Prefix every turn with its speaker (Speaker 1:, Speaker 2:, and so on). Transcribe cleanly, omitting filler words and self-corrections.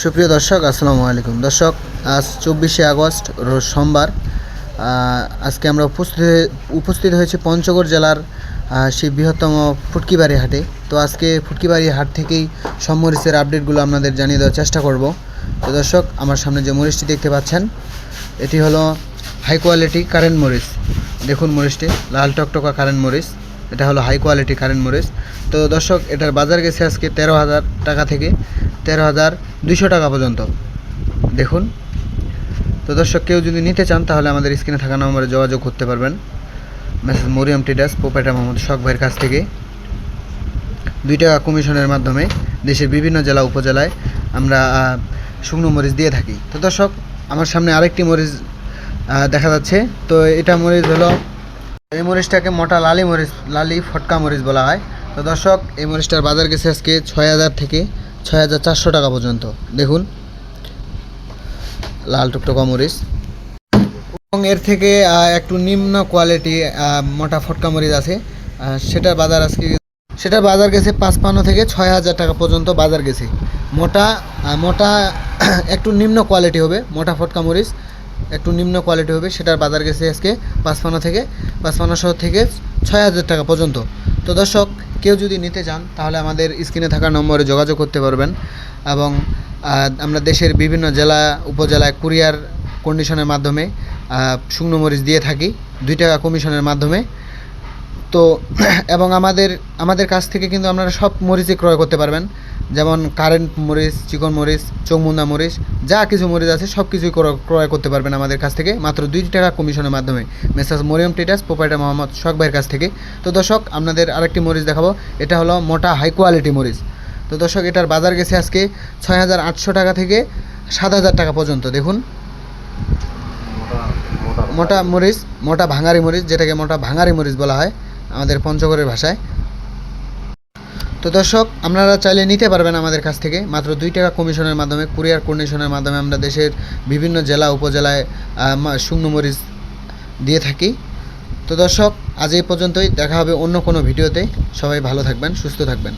Speaker 1: সুপ্রিয় দর্শক, আসসালামু আলাইকুম। দর্শক, আজ 24শে আগস্ট রোজ সোমবার। আজকে আমরা উপস্থিত হয়েছি পঞ্চগড় জেলার সেই বৃহত্তম ফুটকিবাড়ি হাটে। তো আজকে ফুটকিবাড়ি হাট থেকেই সব মরিচের আপডেটগুলো আপনাদের জানিয়ে দেওয়ার চেষ্টা করব। তো দর্শক, আমার সামনে যে মরিচটি দেখতে পাচ্ছেন, এটি হলো হাই কোয়ালিটি কারেন্ট মরিচ। দেখুন মরিচটি, লাল টকটকা কারেন্ট মরিচ। এটা হলো হাই কোয়ালিটি কারেন্ট মরিচ। তো দর্শক, এটার বাজার গেছে আজকে 13,000 টাকা থেকে 13,200 টাকা পর্যন্ত। দেখুন। তো দর্শক, কেউ যদি নিতে চান তাহলে আমাদের স্ক্রিনে থাকা নম্বরে যোগাযোগ করতে পারবেন। মেসেজ মরিয়ম ট্রেডার্স, প্রোপাইটার মোহাম্মদ শখ ভাইয়ের কাছ থেকে 2 টাকা কমিশনের মাধ্যমে দেশের বিভিন্ন জেলা উপজেলায় আমরা শুকনো মরিচ দিয়ে থাকি। তো দর্শক, আমার সামনে আরেকটি মরিচ দেখা যাচ্ছে। তো এটা মরিচ হলো, এই মরিচটাকে মোটা লালি মরিচ, লালি ফটকা মরিচ বলা হয়। তো দর্শক, এই মরিচটার বাজার গেছে আজকে 6,000 থেকে 6,400 টাকা পর্যন্ত। দেখুন, লাল টুকটকা মরিচ। এবং এর থেকে একটু নিম্ন কোয়ালিটি মোটা ফটকা মরিচ আছে। সেটার বাজার গেছে 55 থেকে 6,000 টাকা পর্যন্ত বাজার গেছে। মোটা মোটা একটু নিম্ন কোয়ালিটি হবে, মোটা ফটকা মরিচ একটু নিম্ন কোয়ালিটি হবে, সেটার বাজার গেছে আজকে 5500 থেকে 6,000 টাকা পর্যন্ত। তো দর্শক, কেউ যদি নিতে চান তাহলে আমাদের স্ক্রিনে থাকা নম্বরে যোগাযোগ করতে পারবেন। এবং আমরা দেশের বিভিন্ন জেলা উপজেলায় কুরিয়ার কন্ডিশনের মাধ্যমে শুকনো মরিচ দিয়ে থাকি 2 টাকা কমিশনের মাধ্যমে। তো এবং আমাদের কাছ থেকে কিন্তু আপনারা সব মরিচই ক্রয় করতে পারবেন, যেমন কারেন্ট মরিচ, চিকন মরিচ, চৌমুন্দা মরিচ, যা কিছু মরিচ আছে সব কিছুই ক্রয় করতে পারবেন আমাদের কাছ থেকে মাত্র 2 টাকা কমিশনের মাধ্যমে। মেসাজ মরিয়ম ট্রেডার্স, প্রোপাইটার মোহাম্মদ শখ ভাইয়ের কাছ থেকে। তো দর্শক, আপনাদের আরেকটি মরিচ দেখাবো। এটা হলো মোটা হাই কোয়ালিটি মরিচ। তো দর্শক, এটার বাজার গেছে আজকে 6,800 টাকা থেকে 7,000 টাকা পর্যন্ত। দেখুন, মোটা মরিচ, মোটা ভাঙারি মরিচ, যেটাকে মোটা ভাঙারি মরিচ বলা হয় আমাদের পঞ্চগড়ের ভাষায়। তো দর্শক, আপনারা চাইলে নিতে পারবেন আমাদের কাছ থেকে মাত্র 2 টাকা কমিশনের মাধ্যমে, কুরিয়ার কন্ডিশনের মাধ্যমে। আমরা দেশের বিভিন্ন জেলা উপজেলায় শুকনো মরিচ দিয়ে থাকি। তো দর্শক, আজ এই পর্যন্তই। দেখা হবে অন্য কোনো ভিডিওতে। সবাই ভালো থাকবেন, সুস্থ থাকবেন।